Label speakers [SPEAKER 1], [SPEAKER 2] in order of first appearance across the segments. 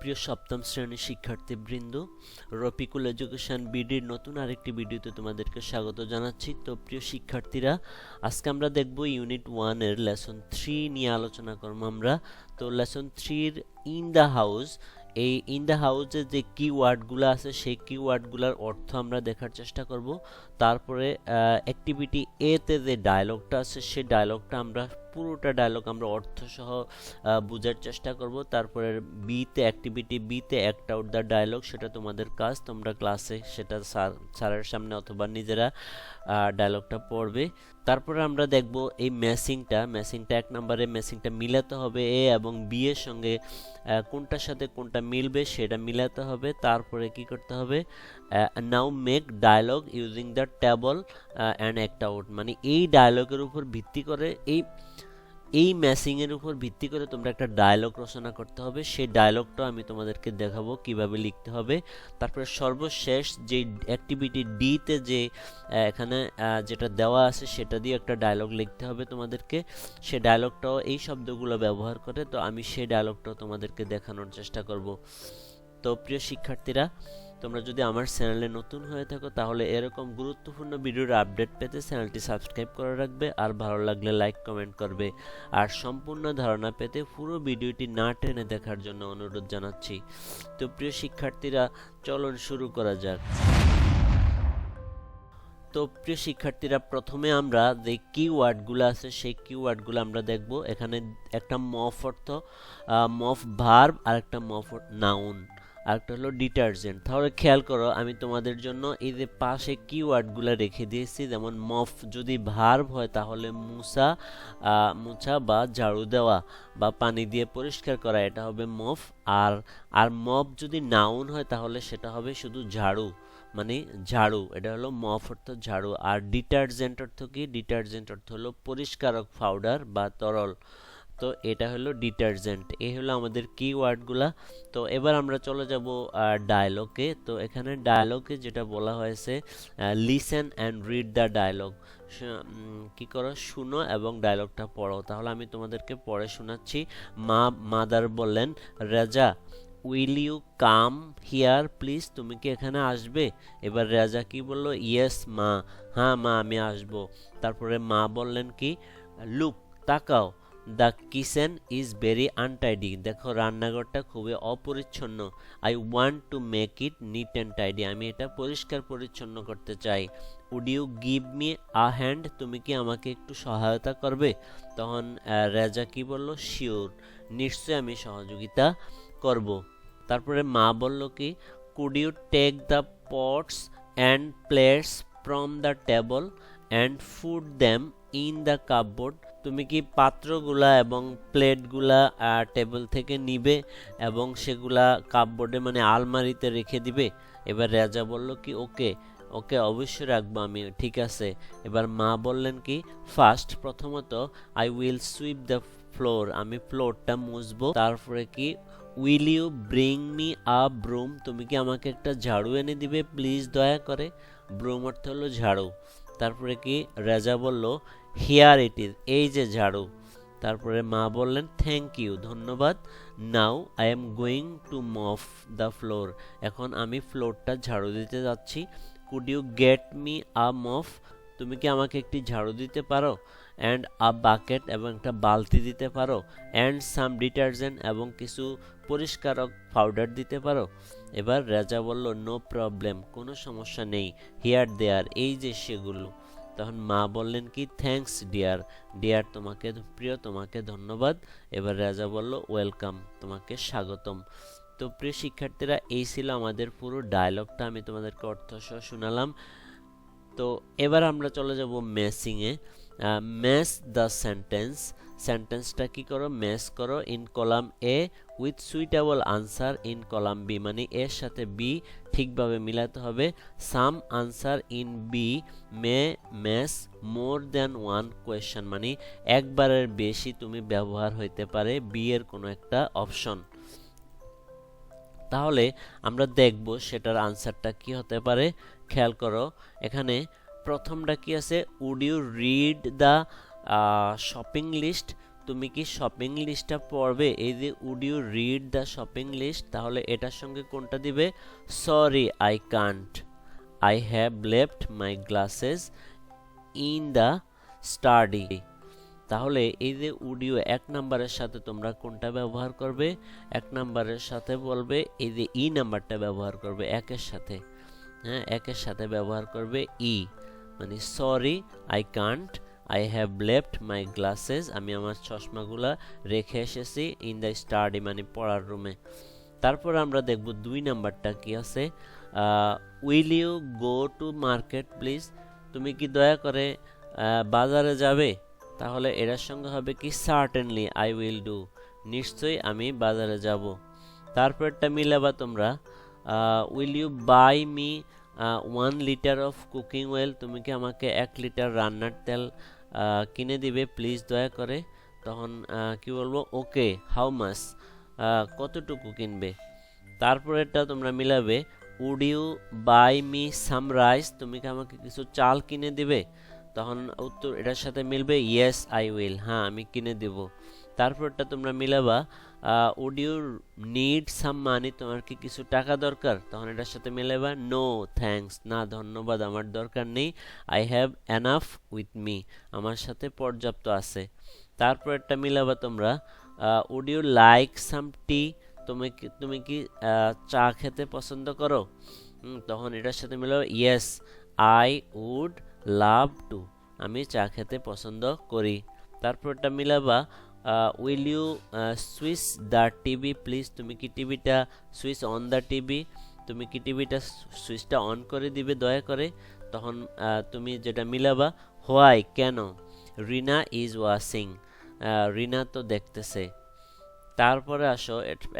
[SPEAKER 1] প্রিয় সপ্তম শ্রেণীর শিক্ষার্থীবৃন্দ, রফিকুল এডুকেশন বিডির নতুন আরেকটি ভিডিওতে তোমাদেরকে স্বাগত জানাচ্ছি। তো প্রিয় শিক্ষার্থীরা, আজকে আমরা দেখব ইউনিট 1 এর লেসন 3 নিয়ে আলোচনা করব আমরা। তো লেসন 3 এর ইন দ্য হাউস, এই ইন দ্য হাউসে যে কিওয়ার্ডগুলো আছে সেই কিওয়ার্ডগুলোর অর্থ আমরা দেখার চেষ্টা করব। তারপরে অ্যাক্টিভিটি এ তে যে ডায়লগটা আছে সেই ডায়লগটা আমরা পুরোটা ডায়লগ আমরা অর্থসহ বোঝার চেষ্টা করব। তারপরে বিতে অ্যাক্টিভিটি বিতে অ্যাক্ট আউট দ্য ডায়লগ, সেটা তোমাদের কাজ, তোমরা ক্লাসে সেটা স্যারের সামনে অথবা নিজেরা ডায়লগটা পড়বে। তারপরে আমরা দেখব এই ম্যাচিংটা 1 নম্বরে ম্যাচিংটা মিলাতে হবে এ এবং বি এর সঙ্গে, কোনটার সাথে কোনটা মিলবে সেটা মিলাতে হবে। তারপরে কি করতে হবে, now make dialogue using the table and act out, মানে এই ডায়লগের উপর ভিত্তি করে এই ম্যাচিং এর উপর ভিত্তি করে তোমরা একটা ডায়লগ রচনা করতে হবে। সেই ডায়লগটা আমি তোমাদেরকে দেখাবো কিভাবে লিখতে হবে। তারপরে সর্বশেষ যে অ্যাক্টিভিটি ডি তে যে এখানে যেটা দেওয়া আছে সেটা দিয়ে একটা ডায়লগ লিখতে হবে তোমাদেরকে। সেই ডায়লগটাও এই শব্দগুলো ব্যবহার করে, তো আমি সেই ডায়লগটাও তোমাদেরকে দেখানোর চেষ্টা করব। তো প্রিয় শিক্ষার্থীরা, তোমরা যদি আমার চ্যানেলে নতুন হয়ে থাকো তাহলে এরকম গুরুত্বপূর্ণ ভিডিওর আপডেট পেতে চ্যানেলটি সাবস্ক্রাইব করে রাখবে, আর ভালো লাগলে লাইক কমেন্ট করবে। আর সম্পূর্ণ ধারণা পেতে পুরো ভিডিওটি না টেনে দেখার জন্য অনুরোধ জানাচ্ছি। তো প্রিয় শিক্ষার্থীরা, চলুন শুরু করা যাক। তো প্রিয় শিক্ষার্থীরা, প্রথমে আমরা যে কিওয়ার্ডগুলো আছে সেই কিওয়ার্ডগুলো আমরা দেখব। এখানে একটা মফ অর্থ, মফ ভার্ব, আর একটা মফ নাউন, আরেকটা হলো ডিটারজেন্ট। তাহলে খেয়াল করো, আমি তোমাদের জন্য এই যে পাশে কিওয়ার্ডগুলো রেখে দিয়েছি। যেমন মফ যদি ভার্ব হয় তাহলে মুছা বা ঝাড়ু দেওয়া বা পানি দিয়ে পরিষ্কার করা, এটা হবে মফ। আর মফ যদি নাউন হয় তাহলে সেটা হবে শুধু ঝাড়ু, মানে ঝাড়ু, এটা হলো মফ অর্থ ঝাড়ু। আর ডিটারজেন্ট অর্থ কি? ডিটারজেন্ট অর্থ হলো পরিষ্কারক পাউডার বা তরল। তো এটা হলো ডিটারজেন্ট। এই হলো আমাদের কিওয়ার্ডগুলা। তো এবার আমরা চলে যাব ডায়লগে। তো এখানে ডায়লগে যেটা বলা হয়েছে, listen and read the dialogue, কি করো, শুনো এবং ডায়লগটা পড়ো। তাহলে আমি তোমাদেরকে পড়ে শোনাচ্ছি। মাদার বললেন, Reza will you come here please, তুমি কি এখানে আসবে? এবার রেজা কি বলল? ইয়েস মা, হ্যাঁ মা আমি আসবো। তারপরে মা বললেন কি, লুক তাকাও, the kitchen is very untidy, দেখো রান্নাঘরটা খুবই অপরিচ্ছন্ন। I want to make it neat and tidy, আমি এটা পরিষ্কার পরিচ্ছন্ন করতে চাই। Would you give me a hand, তুমি কি আমাকে একটু সহায়তা করবে? তখন রেজা কি বলল? শিওর, নিশ্চয়ই আমি সহযোগিতা করব। তারপরে মা বলল কি, could you take the pots and plates from the table and put them in the cupboard, তুমি কি পাত্রগুলা এবং প্লেটগুলা টেবিল থেকে নিবে এবং সেগুলা কাপবোর্ডে মানে আলমারিতে রেখে দিবে? এবার রেজা বলল কি, ওকে ওকে অবশ্যই রাখবো আমি, ঠিক আছে। এবার মা বললেন কি, প্রথমত I will sweep the floor, আমি ফ্লোরটা মুছবো। তারপরে কি, will you bring me a broom, তুমি কি আমাকে একটা ঝাড়ু এনে দিবে প্লিজ, দয়া করে। ব্রুম অর্থ হলো ঝাড়ু। তারপরে কি, রেজা বলল, হিয়ার ইট ইজ, এই যে ঝাড়ু। তারপরে মা বললেন, থ্যাংক ইউ, ধন্যবাদ। Now I am going to mop the floor, এখন আমি ফ্লোরটা ঝাড়ু দিতে যাচ্ছি। Could you get me a mop, তুমি কি আমাকে একটি ঝাড়ু দিতে পারো? অ্যান্ড আ বাকেট, এবং একটা বালতি দিতে পারো। অ্যান্ড সাম ডিটারজেন্ট, এবং কিছু পরিষ্কারক পাউডার দিতে পারো। এবার রেজা বলল, নো প্রবলেম, কোনো সমস্যা নেই। হিয়ার দেয়ার, এই যে সেগুলো। তখন মা বললেন কি, থ্যাঙ্কস ডিয়ার, ডিয়ার তোমাকে প্রিয়, তোমাকে ধন্যবাদ। এবার রাজা বলল, ওয়েলকাম, তোমাকে স্বাগতম। তো প্রিয় শিক্ষার্থীরা, এই ছিল আমাদের পুরো ডায়লগটা, আমি তোমাদেরকে অর্থসহ শোনালাম। তো এবার আমরা চলে যাব ম্যাচিংয়ে। ম্যাচ দ্য সেন্টেন্স, সেন্টেন্সটা কি করো, ম্যাচ করো in column A with suitable answer in column B, মানে এর সাথে বি ঠিকভাবে মিলাতে হবে। Some answer in B may match more than one question, মানে একবারের বেশি তুমি ব্যবহার হইতে পারে বি এর কোনো একটা অপশন। তাহলে আমরা দেখব সেটার আনসারটা কি হতে পারে। খেয়াল করো, এখানে প্রথমটা কি আছে, would you read the shopping list তুমি কি শপিং লিস্টটা পড়বে? এই যে would you read the shopping list, তাহলে এটার সঙ্গে কোনটা দিবে? Sorry I can't, I have left my glasses in the study. তাহলে এই যে উডিও 1 নাম্বারের সাথে তোমরা কোনটা ব্যবহার করবে? 1 নাম্বারের সাথে বলবে এই যে ই নাম্বারটা ব্যবহার করবে একের সাথে। হ্যাঁ, একের সাথে ব্যবহার করবে ই, মানে sorry I can't, I have left my glasses, আমি আমার চশমাগুলা রেখে এসেছি, ইন দ্য স্টাডি মানে পড়ার রুমে। তারপর আমরা দেখব 2 নাম্বারটা কি আছে, will you go to market please, তুমি কি দয়া করে বাজারে যাবে? তাহলে এটার সঙ্গে হবে কি সার্টেনলি আই উইল ডু, নিশ্চয়ই আমি বাজারে যাব। তারপরটা মিলাবা তোমরা, will you buy me 1 litre of cooking oil, তুমি কি আমাকে 1 লিটার রান্নার তেল কিনে দিবে প্লিজ দয়া করে? তখন কি বলবো? ওকে হাউ মাচ, কতটুকু কিনবে? তারপরেরটা তোমরা মিলাবে, would you buy me some rice, তুমি কি আমাকে কিছু চাল কিনে দিবে? তখন উত্তর এটার সাথে মিলবে ইয়েস আই উইল, হ্যাঁ আমি কিনে দেব। তারপরটা তোমরা মিলাবা, উড ইউ নিড সাম মানি, তোমার কি কিছু টাকা দরকার? তখন এটার সাথে মিলাবা নো থ্যাঙ্কস, না ধন্যবাদ আমার দরকার নেই, I have enough with me, আমার সাথে পর্যাপ্ত আছে। তারপরটা মিলাবা তোমরা, উড ইউ লাইক সাম টি, তুমি কি চা খেতে পছন্দ করো? তখন এটার সাথে মিলাবা yes I would love to, আমি চা খেতে পছন্দ করি। তারপরটা মিলাবা, will you switch the TV please, তুমি কি টিভিটা সুইচ অন দ্য টিভি, তুমি কি টিভিটা সুইচটা অন করে দিবে দয়া করে? তখন তুমি যেটা মিলাবা, হোয়াই কেন, রিনা ইজ ওয়াচিং, রিনা তো দেখতেছে। তারপরে আসো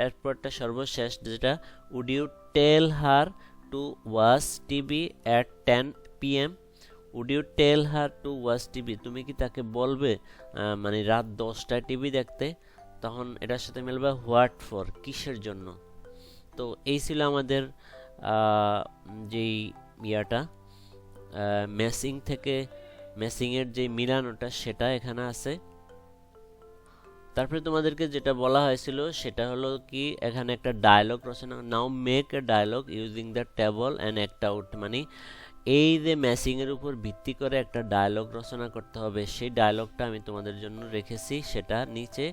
[SPEAKER 1] এরপরটা সর্বশেষ যেটা, would you tell her to watch TV at 10 PM, would you tell her to watch TV, তুমি কি তাকে বলবে মানে রাত 10টায় টিভি দেখতে? তখন এটার সাথে মিলবে হোয়াট ফর, কিসের জন্য। তো এই ছিল আমাদের যেই ইয়াটা ম্যাচিং থেকে ম্যাচিংয়ের যে মিলানোটা সেটা এখানে আছে। তারপরে তোমাদেরকে যেটা বলা হয়েছিল সেটা হলো কি, এখানে একটা ডায়লগ রচনা, now make a dialogue using the table and act out, মানে এই যে ম্যাচিংয়ের উপর ভিত্তি করে একটা ডায়লগ রচনা করতে হবে, সেই ডায়লগটা আমি তোমাদের জন্য রেখেছি, সেটা নিচে।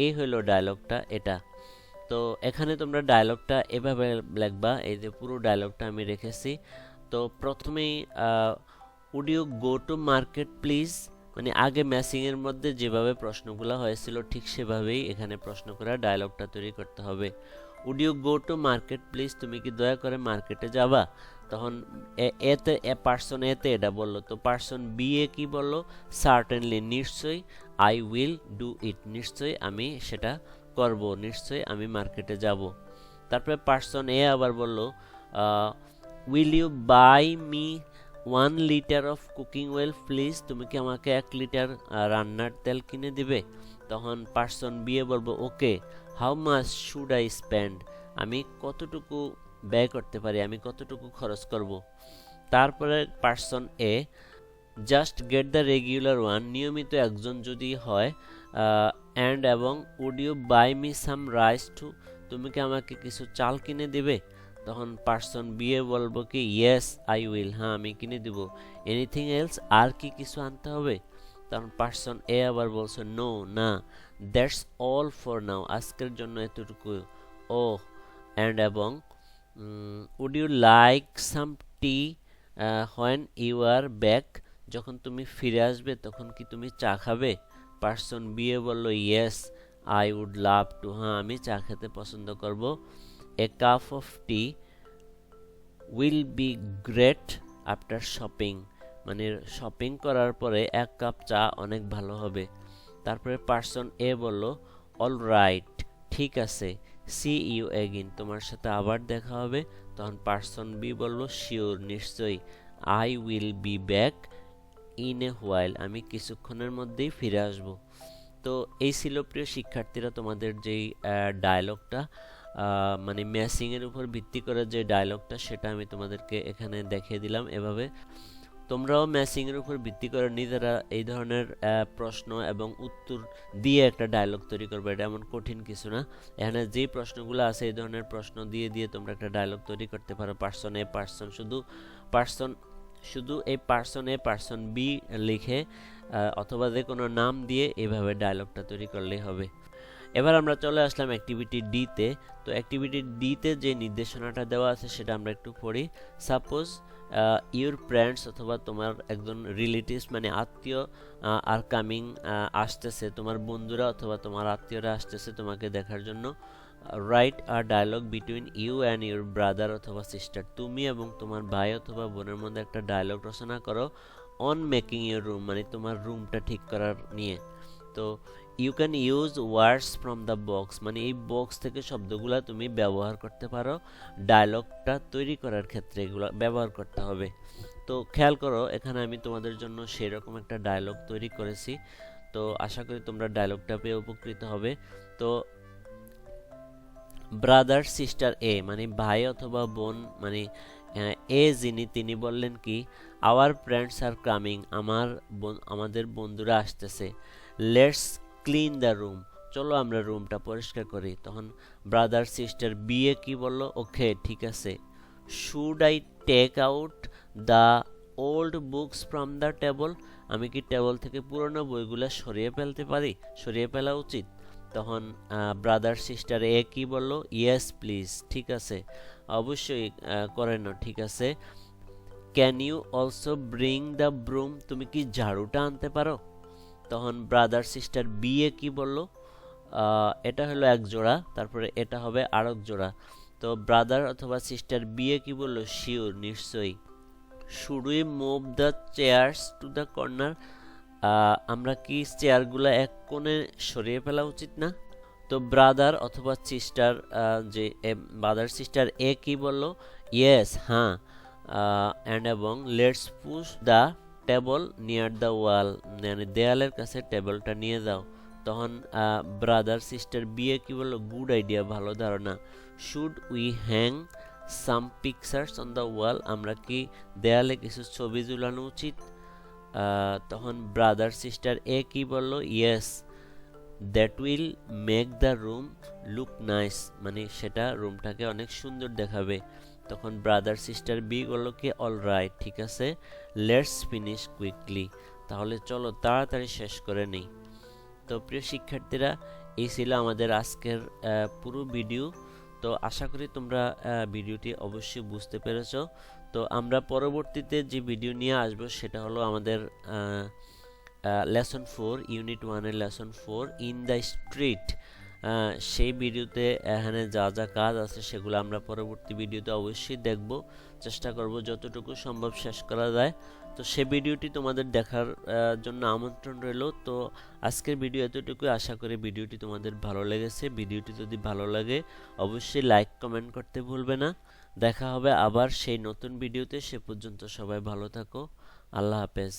[SPEAKER 1] এই হলো ডায়লগটা, এটা। তো এখানে তোমরা ডায়লগটা এভাবে লিখবা, এই যে পুরো ডায়লগটা আমি রেখেছি। তো প্রথমেই would you go to market please, মানে আগে ম্যাচিংয়ের মধ্যে যেভাবে প্রশ্নগুলো হয়েছিল ঠিক সেভাবেই এখানে প্রশ্ন করে ডায়লগটা তৈরি করতে হবে। Would you go to market please, তুমি কি দয়া করে মার্কেটে যাবা? তখন এতে পার্সন এতে এটা বললো, তো পার্সন বি এ কি বললো? সার্টেনলি, নিশ্চয়ই, আই উইল ডু ইট, নিশ্চয়ই আমি সেটা করব, নিশ্চয়ই আমি মার্কেটে যাব। তারপরে পার্সন এ আবার বলল, will you buy me 1 litre of cooking oil please, তুমি কি আমাকে 1 লিটার রান্নার তেল কিনে দিবে? তখন পার্সন বি এ বলবো okay how much should I spend, আমি কতটুকু ব্যয় করতে পারি, আমি কতটুকু খরচ করব। তারপরে person A, just get the regular one, নিয়মিত একজন যদি হয়, অ্যান্ড এবং would you buy me some rice too, তুমি কি আমাকে কিছু চাল কিনে দিবে? তখন পার্সন বি এ বলবো কি ইয়েস আই উইল, হ্যাঁ আমি কিনে দিব। এনিথিং এলস, আর কি কিছু আনতে হবে? তখন পার্সন এ আবার বলছে নো, না, দ্যাটস অল ফর নাও, আজকের জন্য এতটুকু। ও অ্যান্ড এবং would you like some tea when you are back, যখন তুমি ফিরে আসবে তখন কি তুমি চা খাবে? পার্সন বি এ বলল yes I would love to, হ্যাঁ আমি চা খেতে পছন্দ করব। A cup of tea will be great after shopping, মানে শপিং করার পরে 1 কাপ চা অনেক ভালো হবে। তারপরে পার্সন এ বলল অল রাইট, ঠিক আছে, সি ইউ এগেইন, তোমার সাথে আবার দেখা হবে। তখন পার্সন বি বলল শিওর, নিশ্চয়ই, I will be back in a while, আমি কিছুক্ষণের মধ্যেই ফিরে আসব। তো এই ছিল প্রিয় শিক্ষার্থীরা তোমাদের যেই ডায়লগটা, মানে ম্যাচিংয়ের উপর ভিত্তি করে যে ডায়লগটা, সেটা আমি তোমাদেরকে এখানে দেখিয়ে দিলাম এভাবে। তোমরাও ম্যাচিং এর উপর ভিত্তি করে নিজেরা এই ধরনের প্রশ্ন এবং উত্তর দিয়ে একটা ডায়লগ তৈরি করবে। এটা এমন কঠিন কিছু না। এখানে যে প্রশ্নগুলো আছে এই ধরনের প্রশ্ন দিয়ে দিয়ে তোমরা একটা ডায়লগ তৈরি করতে পারো। পার্সন এ পার্সন শুধু এই পার্সন এ পার্সন বি লিখে অথবা যে কোনো নাম দিয়ে এভাবে ডায়লগটা তৈরি করলেই হবে। এবার আমরা চলে আসলাম অ্যাক্টিভিটি ডি তে। তো অ্যাক্টিভিটি ডি তে যে নির্দেশনাটা দেওয়া আছে সেটা আমরা একটু পড়ি। সাপোজ ইউর ফ্রেন্ডস অথবা তোমার একজন রিলেটিভস মানে আত্মীয় আর কামিং আসতেছে, তোমার বন্ধুরা অথবা তোমার আত্মীয়রা আসতেছে তোমাকে দেখার জন্য। Write a dialogue between you and your brother অথবা সিস্টার, তুমি এবং তোমার ভাই অথবা বোনের মধ্যে একটা ডায়লগ রচনা করো অন মেকিং ইউর রুম, মানে তোমার রুমটা ঠিক করার নিয়ে। তো you can use words from the box, মানে এই বক্স থেকে শব্দগুলো তুমি ব্যবহার করতে পারো ডায়লগটা তৈরি করার ক্ষেত্রে, এগুলো ব্যবহার করতে হবে। তো খেয়াল করো এখানে আমি তোমাদের জন্য সেই রকম একটা ডায়লগ তৈরি করেছি। তো আশা করি তোমরা ডায়লগটা পেয়ে উপকৃত হবে। তো ব্রাদার সিস্টার এ মানে ভাই অথবা বোন, মানে এ যিনি তিনি বললেন কি, আওয়ার ফ্রেন্ডস আর কামিং, আমাদের বন্ধুরা আসতেছে। লেটস ক্লিন দ্য রুম, চলো আমরা রুমটা পরিষ্কার করি। তখন ব্রাদার সিস্টার বি এ কি বললো, ওকে ঠিক আছে। Should I take out the old books from the table, আমি কি টেবল থেকে পুরনো বইগুলো সরিয়ে ফেলা উচিত? তখন ব্রাদার সিস্টার এ কি বললো, ইয়েস প্লিজ, ঠিক আছে অবশ্যই করে নাও, ঠিক আছে। Can you also bring the broom, তুমি কি ঝাড়ুটা আনতে পারো? তখন ব্রাদার সিস্টার বি এ কি বলল, এটা হলো এক জোড়া, তারপরে এটা হবে আরেক জোড়া। তো ব্রাদার অথবা সিস্টার বি এ কি বলল, শিওর নিশ্চয়ই। Should we move the chairs to the corner, আমরা কি চেয়ারগুলো এক কোণে সরিয়ে ফেলা উচিত না? তো ব্রাদার অথবা সিস্টার ব্রাদার সিস্টার এ কি বলল, ইয়েস হ্যাঁ, অ্যান্ড এবং let's push the table near the wall, মানে দেয়ালের কাছে টেবলটা নিয়ে যাও। তখন ব্রাদার সিস্টার বি এ কি বলল, গুড আইডিয়া, ভালো ধারণা। Should we hang some pictures on the wall, আমরা কি দেয়ালে কিছু ছবি ঝুলানো উচিত? তখন ব্রাদার সিস্টার এ কি বলল, yes that will make the room look nice, মানে সেটা রুমটাকে অনেক সুন্দর দেখাবে। তখন ব্রাদার সিস্টার বি বলল কি, অল রাইট ঠিক আছে, লেটস ফিনিশ কুইকলি, তাহলে চলো তাড়াতাড়ি শেষ করে নেই। তো প্রিয় শিক্ষার্থীরা, এই ছিল আমাদের আজকের পুরো ভিডিও। তো আশা করি তোমরা ভিডিওটি অবশ্যই বুঝতে পেরেছো। তো আমরা পরবর্তীতে যে ভিডিও নিয়ে আসব সেটা হলো আমাদের লেসন 4 ইউনিট 1 এর লেসন 4 ইন দ্য স্ট্রিট। সেই ভিডিওতে এখানে যা যা কাজ আছে সেগুলো আমরা পরবর্তী ভিডিওতে অবশ্যই দেখব, চেষ্টা করব যতটুকু সম্ভব শেষ করা যায়। তো সেই ভিডিওটি তোমাদের দেখার জন্য আমন্ত্রণ রইল। তো আজকের ভিডিও এতটুকুই, আশা করি ভিডিওটি তোমাদের ভালো লেগেছে। ভিডিওটি যদি ভালো লাগে অবশ্যই লাইক কমেন্ট করতে ভুলবে না। দেখা হবে আবার সেই নতুন ভিডিওতে, সে পর্যন্ত সবাই ভালো থাকো, আল্লাহ হাফেজ।